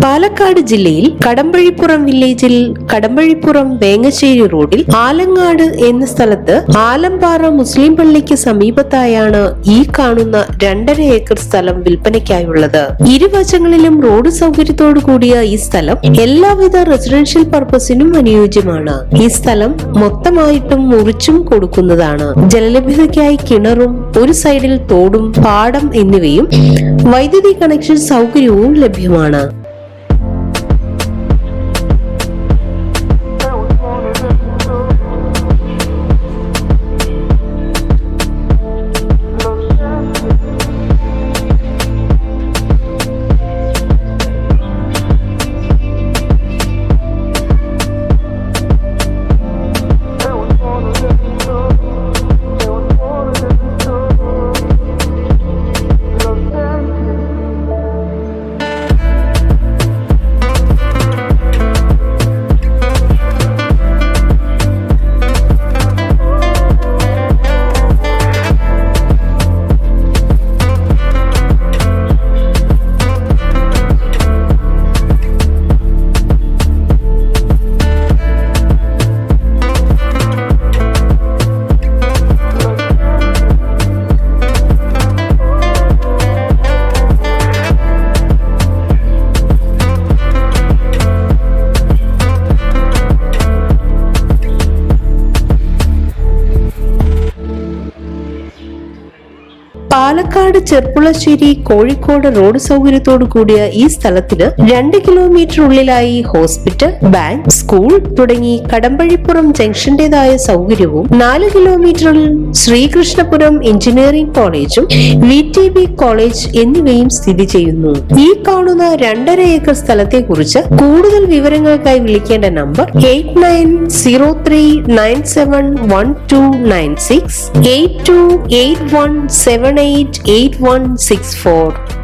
പാലക്കാട് ജില്ലയിൽ കടമ്പഴിപ്പുറം വില്ലേജിൽ കടമ്പഴിപ്പുറം വേങ്ങശ്ശേരി റോഡിൽ ആലങ്ങാട് എന്ന സ്ഥലത്ത് ആലമ്പാറ മുസ്ലിം പള്ളിക്ക് സമീപത്തായാണ് ഈ കാണുന്ന 2.5 ഏക്കർ സ്ഥലം വിൽപ്പനയ്ക്കായുള്ളത്. ഇരുവശങ്ങളിലും റോഡ് സൗകര്യത്തോടു കൂടിയ ഈ സ്ഥലം എല്ലാവിധ റെസിഡൻഷ്യൽ പർപ്പസിനും അനുയോജ്യമാണ്. ഈ സ്ഥലം മൊത്തമായിട്ടും മുറിച്ചും കൊടുക്കുന്നതാണ്. ജലലഭ്യതയ്ക്കായി കിണറും ഒരു സൈഡിൽ തോടും പാടം എന്നിവയും വൈദ്യുതി കണക്ഷൻ സൗകര്യവും ലഭ്യമാണ്. പാലക്കാട് ചെർപ്പുളശ്ശേരി കോഴിക്കോട് റോഡ് സൗകര്യത്തോടു കൂടിയ ഈ സ്ഥലത്തിന് 2 കിലോമീറ്റർ ഉള്ളിലായി ഹോസ്പിറ്റൽ, ബാങ്ക്, സ്കൂൾ തുടങ്ങി കടമ്പഴിപ്പുറം ജംഗ്ഷന്റേതായ സൗകര്യവും 4 കിലോമീറ്ററിൽ ശ്രീകൃഷ്ണപുരം എഞ്ചിനീയറിംഗ് കോളേജും VTB കോളേജ് എന്നിവയും സ്ഥിതി ചെയ്യുന്നു. ഈ കാണുന്ന 2.5 ഏക്കർ സ്ഥലത്തെ കുറിച്ച് കൂടുതൽ വിവരങ്ങൾക്കായി വിളിക്കേണ്ട നമ്പർ 8903971296 8281788164.